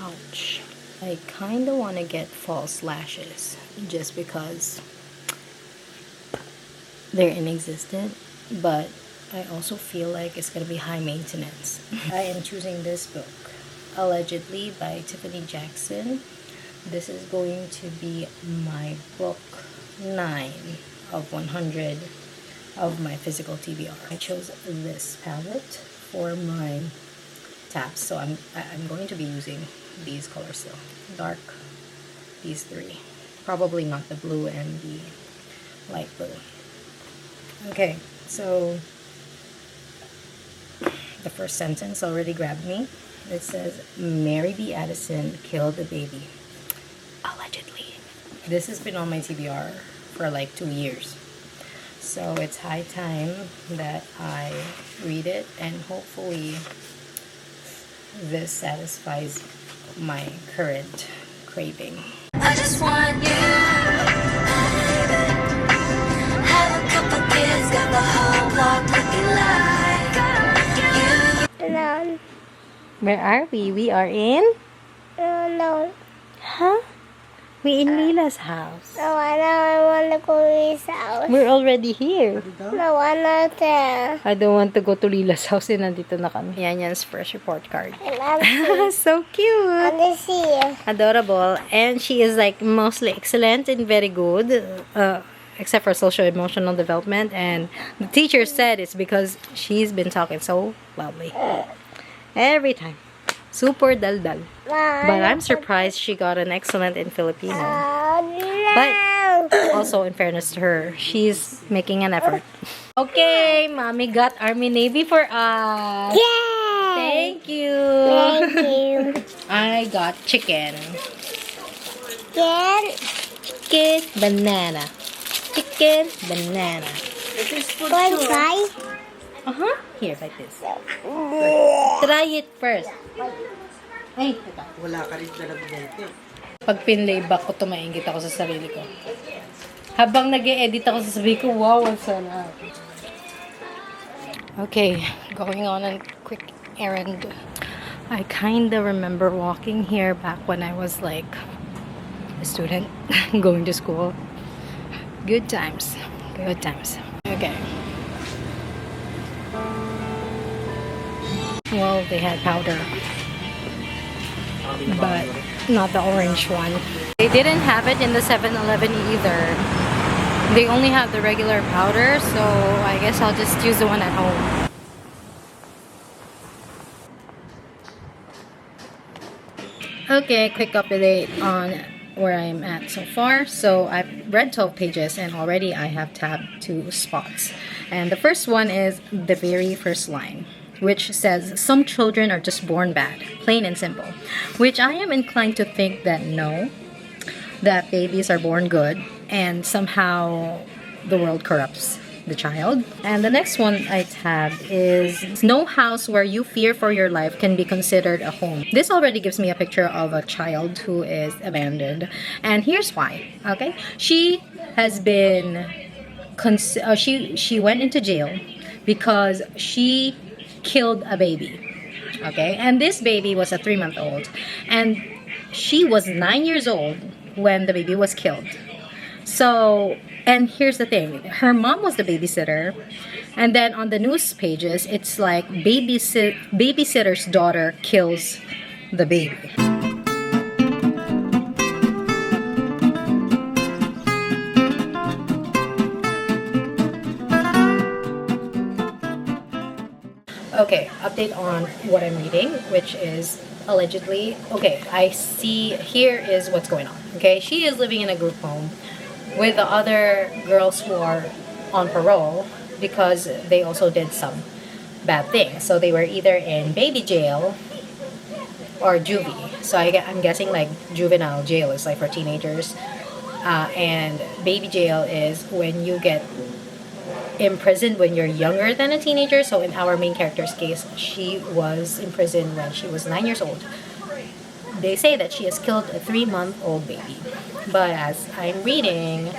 Ouch. I kind of want to get false lashes just because they're inexistent, but I also feel like it's going to be high maintenance. I am choosing this book, Allegedly by Tiffany Jackson. This is going to be my book 9 of 100 of my physical TBR. I chose this palette for my tabs, so I'm going to be using these colors still. Dark, these three. Probably not the blue and the light blue. Okay, so the first sentence already grabbed me. It says, Mary B. Addison killed a baby. Allegedly. This has been on my TBR for like 2 years. So it's high time that I read it, and hopefully this satisfies my current craving. I just want you, baby. Have a couple kids, got the whole block looking like you. No. Where are we? We are in? No. Huh? We in Lila's house. No, I want to go to his house. We're already here. No, I'm not there. I don't want to go to Lila's house. Nandito na kami. Yan yan's fresh report card. So cute. And see. Adorable. And she is like mostly excellent and very good. Except for social emotional development. And the teacher said it's because she's been talking so loudly. Every time. Super daldal. But I'm surprised she got an excellent in Filipino. But also, in fairness to her, she's making an effort. Okay, Mommy got Army Navy for us. Yay! Thank you. Thank you. I got chicken. Chicken. Chicken, banana. Chicken, banana. One try. Here, like this. Try it first. Ay, teka. Wala ka rin dalang dito. Pag pinlayback ko, tumaingit ako sa sarili ko. Habang nag-e-edit ako, sasabihin ko, wow, ang sarap. Okay, going on a quick errand. I kinda remember walking here back when I was like a student going to school. Good times. Good times. Okay. Well, they had powder, but not the orange one. They didn't have it in the 7-Eleven either. They only have the regular powder, so I guess I'll just use the one at home. Okay, quick update on where I'm at so far. So I've read 12 pages and already I have tabbed 2 spots. And the first one is the very first line, which says, some children are just born bad, plain and simple. Which I am inclined to think that no, that babies are born good, and somehow the world corrupts the child. And the next one I tabbed is, no house where you fear for your life can be considered a home. This already gives me a picture of a child who is abandoned. And here's why, okay? She has been, she went into jail because she killed a baby, okay? And this baby was a 3-month-old, and she was 9 years old when the baby was killed. So, and here's the thing, her mom was the babysitter, and then on the news pages it's like babysitter's daughter kills the baby. Okay, update on what I'm reading, which is Allegedly. Okay, I see, here is what's going on. Okay, she is living in a group home with the other girls who are on parole because they also did some bad things. So they were either in baby jail or juvie. So I'm guessing like juvenile jail is like for teenagers. And baby jail is when you get imprisoned when you're younger than a teenager. So in our main character's case, she was imprisoned when she was 9 years old. They say that she has killed a 3-month-old baby. But as I'm reading,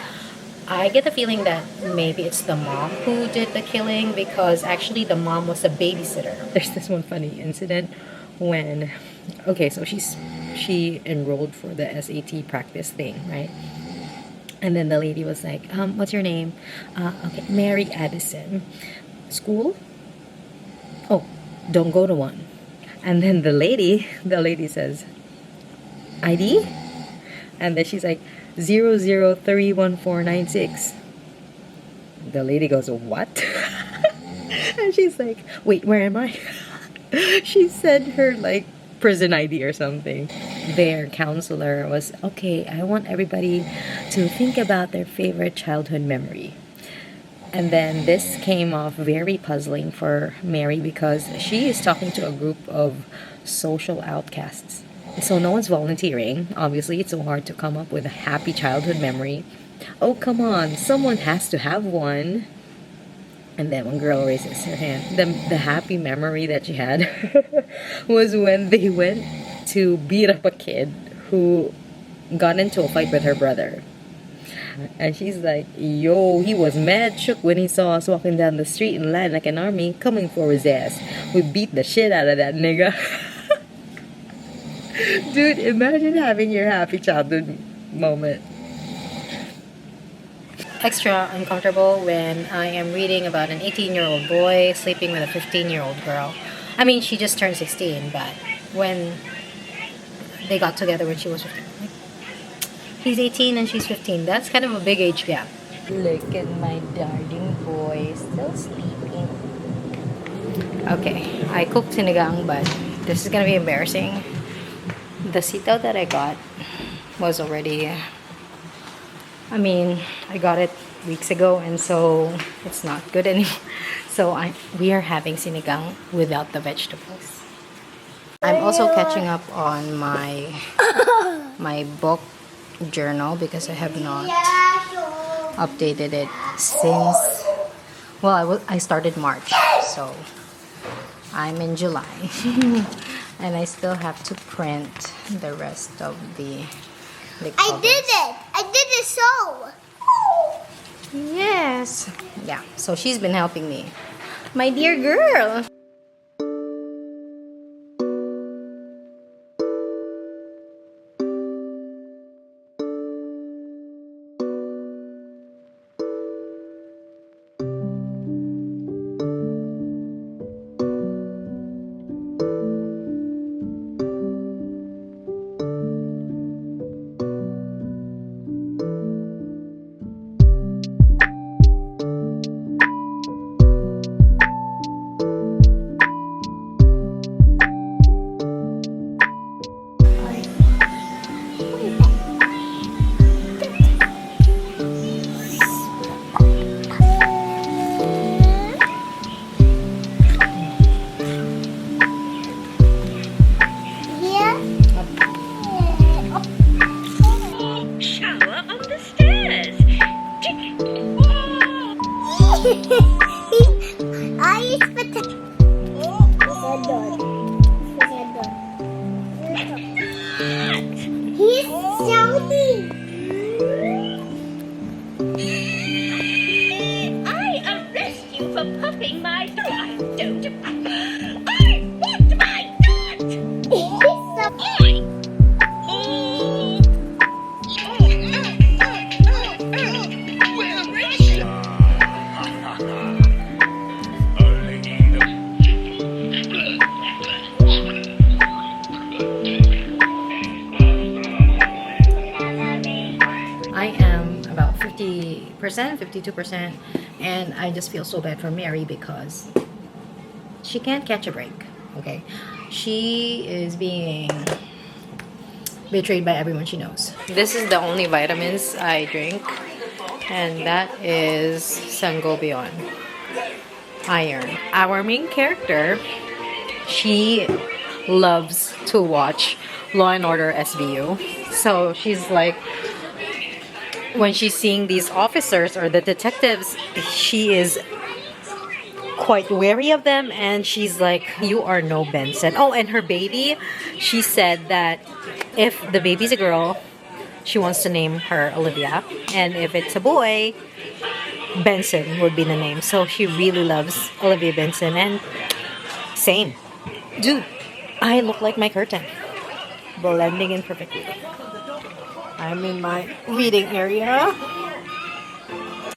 I get the feeling that maybe it's the mom who did the killing, because actually the mom was a babysitter. There's this one funny incident when, okay, so she she enrolled for the SAT practice thing, right? And then the lady was like, what's your name? Okay, Mary Addison. School? Oh, don't go to one. And then the lady says, ID? And then she's like, 00314996. The lady goes, what? And she's like, wait, where am I? She said her like prison ID or something. Their counselor was, okay, I want everybody to think about their favorite childhood memory. And then this came off very puzzling for Mary because she is talking to a group of social outcasts. So no one's volunteering. Obviously, it's so hard to come up with a happy childhood memory. Oh, come on, someone has to have one. And then one girl raises her hand. The happy memory that she had was when they went to beat up a kid who got into a fight with her brother. And she's like, yo, he was mad shook when he saw us walking down the street in line like an army coming for his ass. We beat the shit out of that nigga. Dude, imagine having your happy childhood moment. Extra uncomfortable when I am reading about an 18-year-old boy sleeping with a 15-year-old girl. I mean, she just turned 16, but when they got together when she was 15, like, he's 18 and she's 15. That's kind of a big age gap. Look at my darling boy, still sleeping. Okay, I cooked sinigang, but this is gonna be embarrassing. The sitaw that I got was already... I got it weeks ago, and so it's not good anymore. So we are having sinigang without the vegetables. I'm also catching up on my book journal because I have not updated it since, well, I started March, so I'm in July. And I still have to print the rest of the I did it! I did it so! Yes. Yeah, so she's been helping me. My dear girl. He's shouting. I arrest you for puffing my throat. I don't. I want my nut. Where is she? I am about 50%, 52%, and I just feel so bad for Mary because she can't catch a break, okay? She is being betrayed by everyone she knows. This is the only vitamins I drink, and that is Sangobion. Iron. Our main character, she loves to watch Law and Order SVU. So she's like, when she's seeing these officers or the detectives, she is quite wary of them, and she's like, you are no Benson. Oh, and her baby, she said that if the baby's a girl, she wants to name her Olivia, and if it's a boy, Benson would be the name. So she really loves Olivia Benson, and same. Dude, I look like my curtain. blending in perfectly. I'm in my reading area.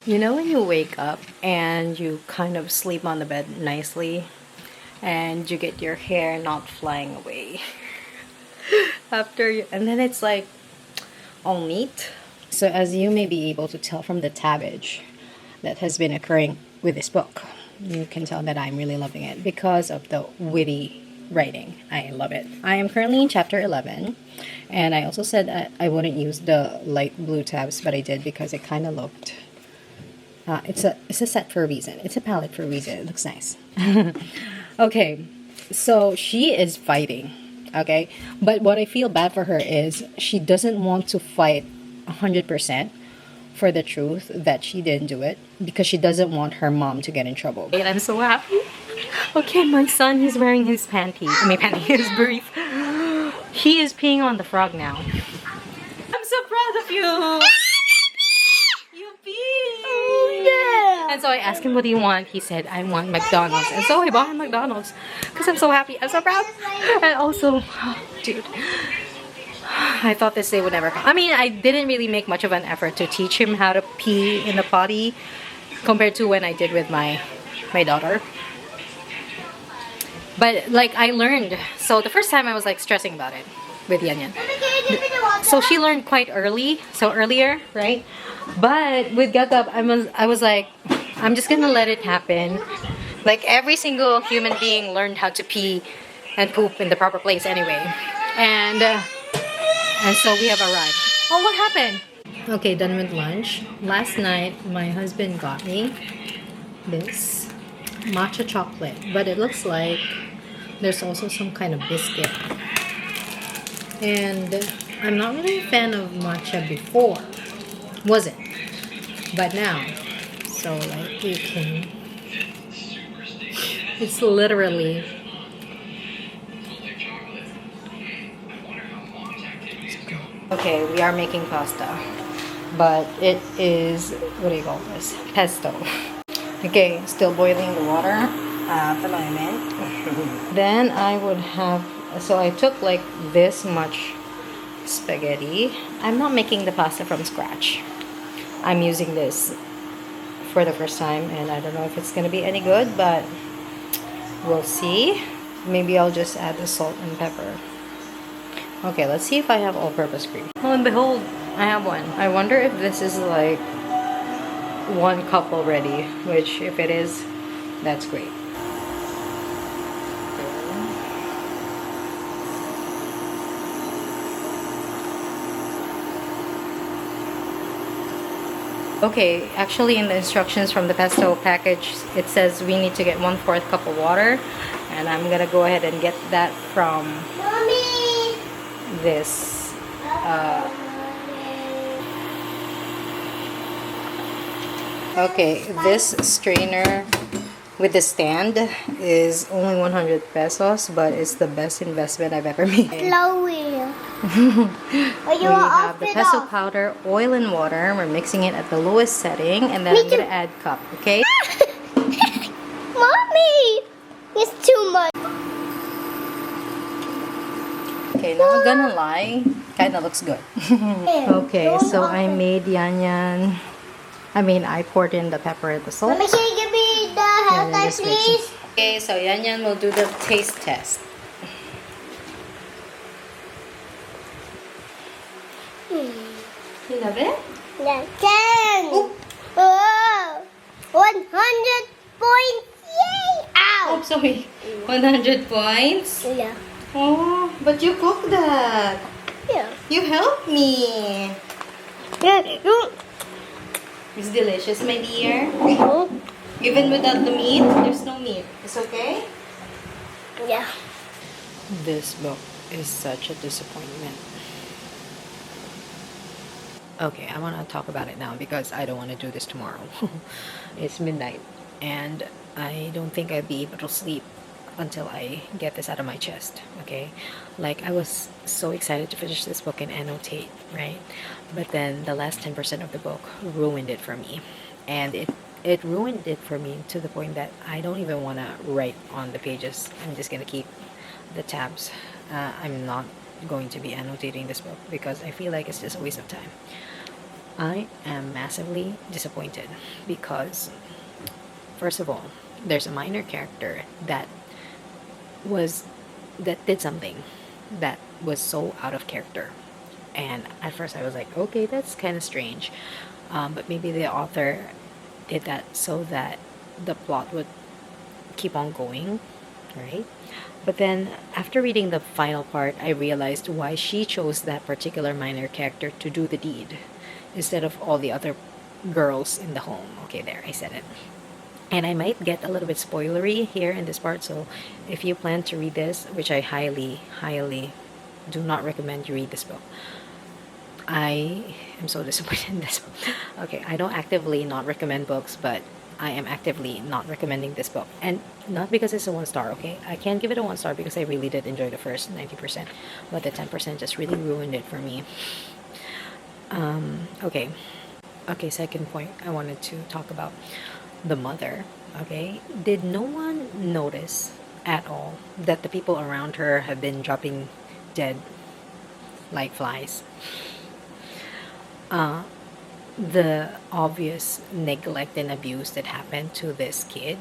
You know when you wake up and you kind of sleep on the bed nicely and you get your hair not flying away after you, and then it's like all neat. So as you may be able to tell from the tabbage that has been occurring with this book, you can tell that I'm really loving it because of the witty writing. I love it. I am currently in chapter 11, and I also said I wouldn't use the light blue tabs, but I did because it kind of looked it's a set for a reason. It's a palette for a reason. It looks nice. Okay, so she is fighting. Okay, but what I feel bad for her is she doesn't want to fight 100% for the truth that she didn't do it because she doesn't want her mom to get in trouble. And I'm so happy. Okay, my son, he's wearing his his brief. He is peeing on the frog now. I'm so proud of you. You pee. And so I asked him, what do you want? He said, I want McDonald's. And so I bought him McDonald's because I'm so happy. I'm so proud. And also, dude, I thought this day would never come. I mean, I didn't really make much of an effort to teach him how to pee in the potty compared to when I did with my daughter. But like I learned. So the first time I was like stressing about it with Yan Yan. So she learned quite early, so earlier, right? But with Gagab, I was like, I'm just gonna let it happen. Like every single human being learned how to pee and poop in the proper place anyway. And so we have arrived. Oh, what happened? Okay, done with lunch. Last night, my husband got me this matcha chocolate, but it looks like there's also some kind of biscuit. And I'm not really a fan of matcha before. Wasn't. But now. So like you can... It's literally... Okay, we are making pasta. But it is... What do you call this? Pesto. Okay, still boiling the water at the moment. Then I would have... So I took like this much spaghetti. I'm not making the pasta from scratch. I'm using this for the first time and I don't know if it's gonna be any good, but we'll see. Maybe I'll just add the salt and pepper. Okay, let's see if I have all-purpose cream. Oh, and behold, I have one. I wonder if this is like 1 cup already, which if it is, that's great. Okay, actually in the instructions from the pesto package, it says we need to get 1/4 cup of water. And I'm gonna go ahead and get that from Mommy. this. Okay, this strainer with the stand is only 100 pesos, but it's the best investment I've ever made. Chloe. We have the pesto powder, oil and water. We're mixing it at the lowest setting, and then I'm gonna add cup, okay? Mommy! It's too much. Okay, not gonna lie, kinda looks good. Okay, so I made Yan Yan. I poured in the pepper and the salt. Mommy, can you give me the hand tie, please? Okay, so Yan Yan will do the taste test. You love it? Yeah, 10. Oh, 100 points. Yay! Oh, Ow! sorry. 100 points? Yeah. Oh, but you cooked that. Yeah. You helped me. It's delicious, my dear. Even without the meat, there's no meat. It's okay? Yeah. This book is such a disappointment. Okay, I want to talk about it now because I don't want to do this tomorrow. It's midnight and I don't think I'll be able to sleep until I get this out of my chest, okay? Like, I was so excited to finish this book and annotate, right? But then the last 10% of the book ruined it for me. And it ruined it for me to the point that I don't even want to write on the pages. I'm just going to keep the tabs. I'm not going to be annotating this book because I feel like it's just a waste of time. I am massively disappointed because, first of all, there's a minor character was that did something that was so out of character, and at first I was like, okay, that's kind of strange, but maybe the author did that so that the plot would keep on going, right? But then after reading the final part, I realized why she chose that particular minor character to do the deed instead of all the other girls in the home. Okay, there, I said it. And I might get a little bit spoilery here in this part, so if you plan to read this, which I highly, highly do not recommend you read this book. I am so disappointed in this book. Okay, I don't actively not recommend books, but I am actively not recommending this book. And not because it's a 1 star, okay? I can't give it a 1 star because I really did enjoy the first 90%, but the 10% just really ruined it for me. Okay. Okay, second point I wanted to talk about the mother. Okay, did no one notice at all that the people around her have been dropping dead like flies? The obvious neglect and abuse that happened to this kid,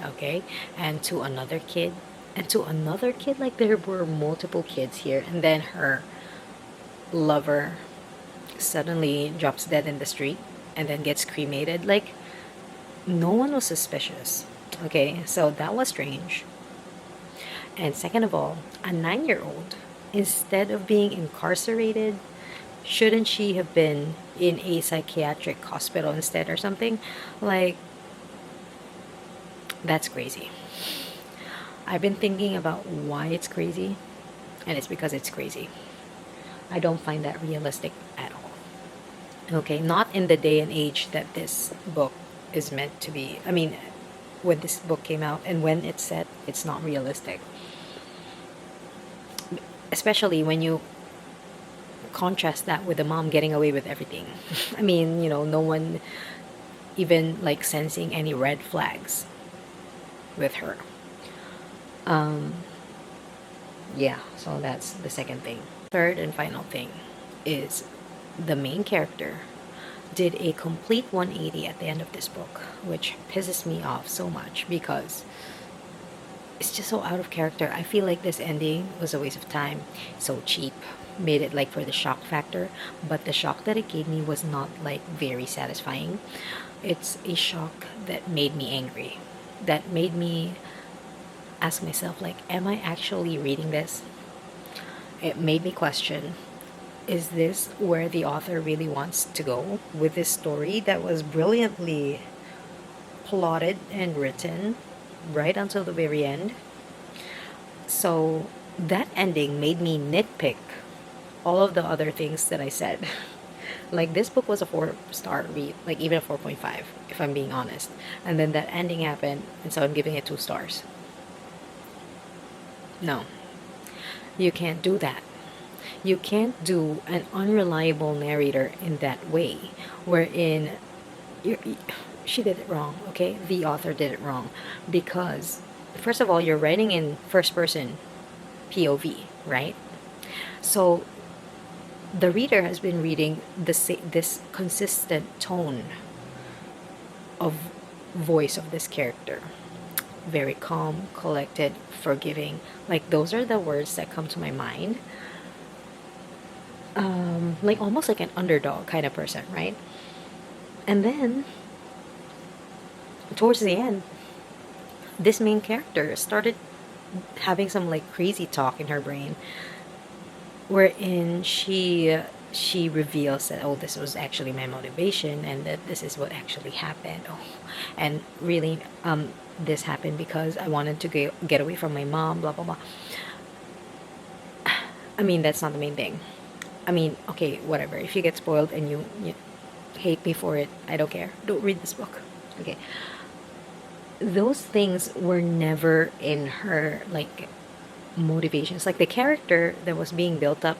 okay, and to another kid, and to another kid. Like, there were multiple kids here, and then her lover suddenly drops dead in the street and then gets cremated. Like, no one was suspicious. Okay, so that was strange. And second of all, a 9-year-old, instead of being incarcerated, shouldn't she have been in a psychiatric hospital instead or something? Like, that's crazy. I've been thinking about why it's crazy, and it's because it's crazy. I don't find that realistic at all. Okay, not in the day and age that this book is meant to be. I mean, when this book came out and when it's set, it's not realistic. Especially when you contrast that with the mom getting away with everything. I mean, no one even like sensing any red flags with her. Yeah, so that's the second thing. Third and final thing is the main character did a complete 180 at the end of this book, which pisses me off so much because it's just so out of character. I feel like this ending was a waste of time, so cheap, made it like for the shock factor, but the shock that it gave me was not like very satisfying. It's a shock that made me angry, that made me ask myself, like, am I actually reading this? It made me question, is this where the author really wants to go with this story that was brilliantly plotted and written right until the very end? So that ending made me nitpick all of the other things that I said. Like, this book was a 4-star read, like even a 4.5 if I'm being honest, and then that ending happened, and so I'm giving it 2 stars. No, you can't do that. You can't do an unreliable narrator in that way, wherein she did it wrong, okay? The author did it wrong because, first of all, you're writing in first person POV, right? So the reader has been reading this consistent tone of voice of this character. Very calm, collected, forgiving. Like, those are the words that come to my mind. Like almost like an underdog kind of person, right? And then towards the end, this main character started having some like crazy talk in her brain, wherein she reveals that, oh, this was actually my motivation, and that this is what actually happened. Oh, and really, this happened because I wanted to get away from my mom, blah blah blah. I mean, that's not the main thing. I mean, okay, whatever. If you get spoiled and you hate me for it, I don't care. Don't read this book. Okay. Those things were never in her, like, motivations. Like, the character that was being built up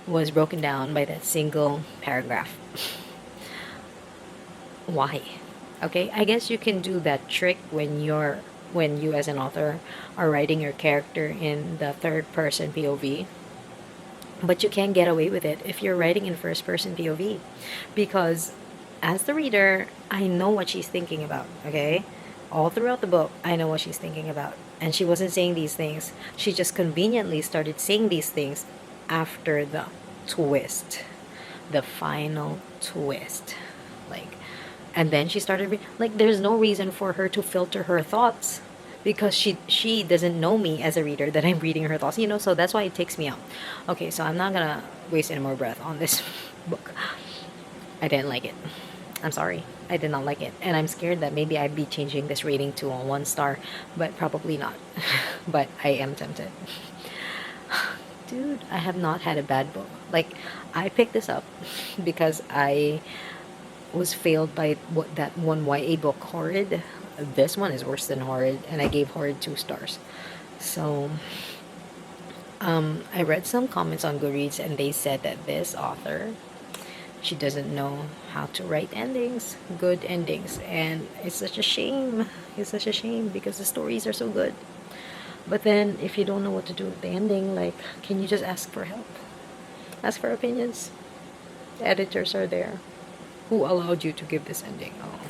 was broken down by that single paragraph. Why? Okay, I guess you can do that trick when you're when you as an author are writing your character in the third person POV. But you can't get away with it if you're writing in first person POV, because as the reader, I know what she's thinking about, okay? All throughout the book, I know what she's thinking about. And she wasn't saying these things. She just conveniently started saying these things after the twist, the final twist. Like, and then she started, like, there's no reason for her to filter her thoughts, because she doesn't know me as a reader that I'm reading her thoughts, so that's why it takes me out. Okay, so I'm not gonna waste any more breath on this book. I didn't like it. I'm sorry, I did not like it, and I'm scared that maybe I'd be changing this rating to a 1 star, but probably not. But I am tempted. Dude, I have not had a bad book. Like, I picked this up because I was failed by that one YA book, Horrid. This one is worse than Horrid, and I gave Horrid 2 stars. So I read some comments on Goodreads, and they said that this author, she doesn't know how to write endings, good endings, and it's such a shame. It's such a shame because the stories are so good. But then if you don't know what to do with the ending, like, can you just ask for help? Ask for opinions. The editors are there. Who allowed you to give this ending? Oh.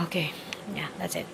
Okay, yeah, that's it.